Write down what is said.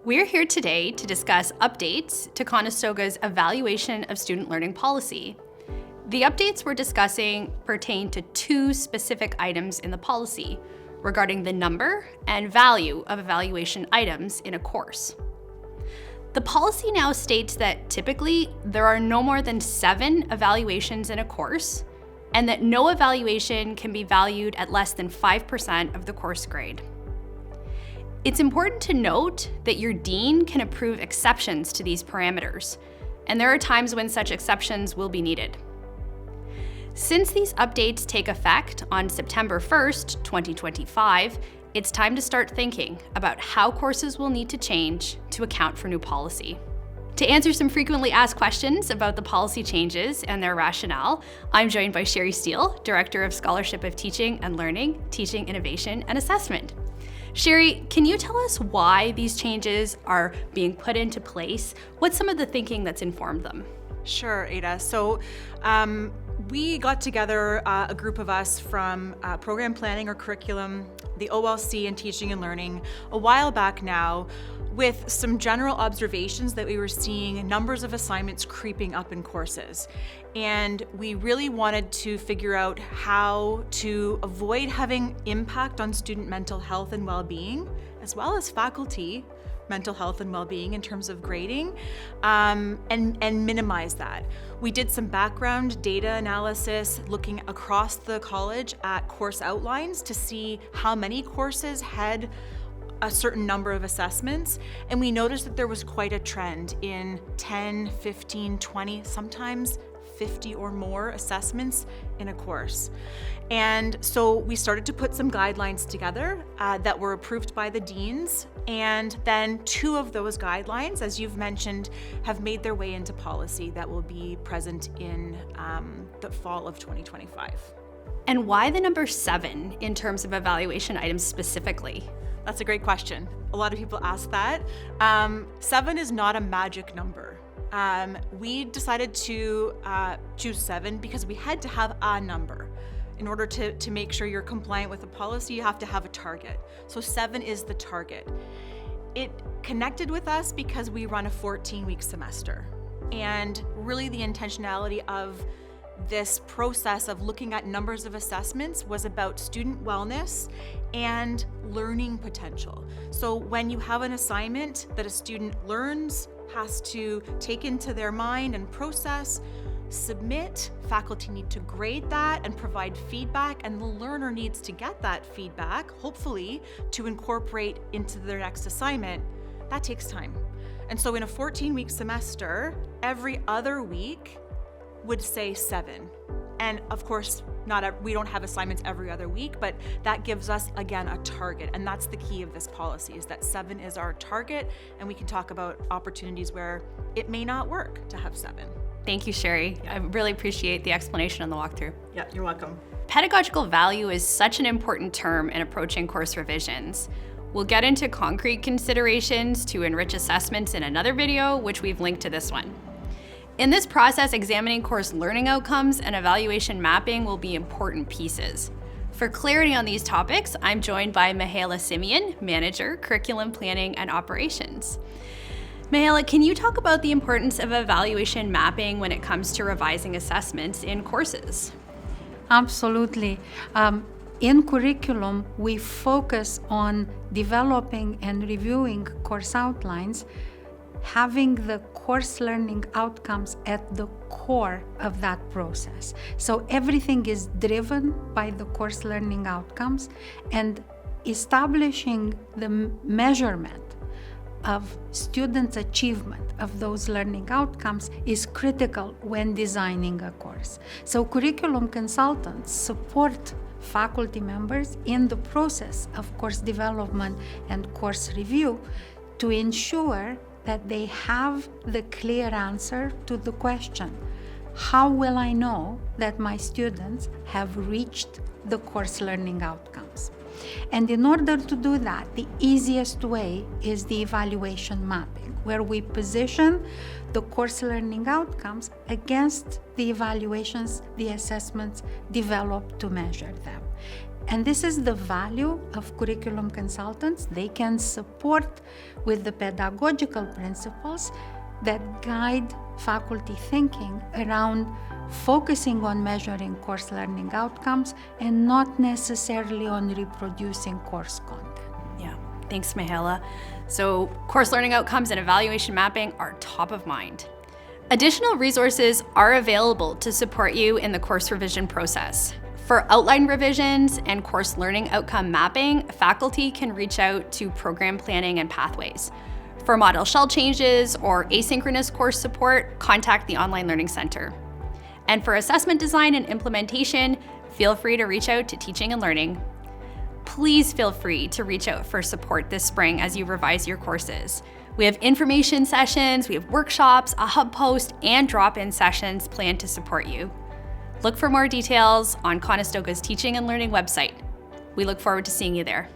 We're here today to discuss updates to Conestoga's evaluation of student learning policy. The updates we're discussing pertain to two specific items in the policy regarding the number and value of evaluation items in a course. The policy now states that typically there are no more than 7 evaluations in a course, and that no evaluation can be valued at less than 5% of the course grade. It's important to note that your dean can approve exceptions to these parameters, and there are times when such exceptions will be needed. Since these updates take effect on September 1st, 2025, it's time to start thinking about how courses will need to change to account for new policy. To answer some frequently asked questions about the policy changes and their rationale, I'm joined by Sherri Steele, Director of Scholarship of Teaching and Learning, Teaching Innovation and Assessment. Sherri, can you tell us why these changes are being put into place? What's some of the thinking that's informed them? Sure, Ada. So we got together, a group of us from program planning or curriculum, the OLC and teaching and learning, a while back now, with some general observations that we were seeing numbers of assignments creeping up in courses. And we really wanted to figure out how to avoid having impact on student mental health and well-being, as well as faculty mental health and well-being in terms of grading, and minimize that. We did some background data analysis looking across the college at course outlines to see how many courses had a certain number of assessments, and we noticed that there was quite a trend in 10, 15, 20, sometimes 50 or more assessments in a course. And so we started to put some guidelines together that were approved by the deans, and then 2 of those guidelines, as you've mentioned, have made their way into policy that will be present in the fall of 2025. And why the number 7 in terms of evaluation items specifically? That's a great question. A lot of people ask that. 7 is not a magic number. We decided to choose 7 because we had to have a number. In order to make sure you're compliant with the policy, you have to have a target. So 7 is the target. It connected with us because we run a 14-week semester. And really the intentionality of this process of looking at numbers of assessments was about student wellness and learning potential. So when you have an assignment that a student learns, has to take into their mind and process, submit, faculty need to grade that and provide feedback, and the learner needs to get that feedback, hopefully, to incorporate into their next assignment. That takes time. And so in a 14-week semester, every other week would say 7. And of course, we don't have assignments every other week, but that gives us, again, a target. And that's the key of this policy, is that 7 is our target, and we can talk about opportunities where it may not work to have 7. Thank you, Sherri. I really appreciate the explanation on the walkthrough. Yeah, you're welcome. Pedagogical value is such an important term in approaching course revisions. We'll get into concrete considerations to enrich assessments in another video, which we've linked to this one. In this process, examining course learning outcomes and evaluation mapping will be important pieces. For clarity on these topics, I'm joined by Mihaela Simion, Manager, Curriculum Planning and Operations. Mihaela, can you talk about the importance of evaluation mapping when it comes to revising assessments in courses? Absolutely. In curriculum, we focus on developing and reviewing course outlines, having the course learning outcomes at the core of that process. So everything is driven by the course learning outcomes, and establishing the measurement of students' achievement of those learning outcomes is critical when designing a course. So curriculum consultants support faculty members in the process of course development and course review to ensure that they have the clear answer to the question, how will I know that my students have reached the course learning outcomes? And in order to do that, the easiest way is the evaluation mapping, where we position the course learning outcomes against the evaluations, the assessments developed to measure them. And this is the value of curriculum consultants. They can support with the pedagogical principles that guide faculty thinking around focusing on measuring course learning outcomes and not necessarily on reproducing course content. Yeah, thanks, Mihaela. So course learning outcomes and evaluation mapping are top of mind. Additional resources are available to support you in the course revision process. For outline revisions and course learning outcome mapping, faculty can reach out to program planning and pathways. For model shell changes or asynchronous course support, contact the Online Learning Center. And for assessment design and implementation, feel free to reach out to Teaching and Learning. Please feel free to reach out for support this spring as you revise your courses. We have information sessions, we have workshops, a hub post, and drop-in sessions planned to support you. Look for more details on Conestoga's Teaching and Learning website. We look forward to seeing you there.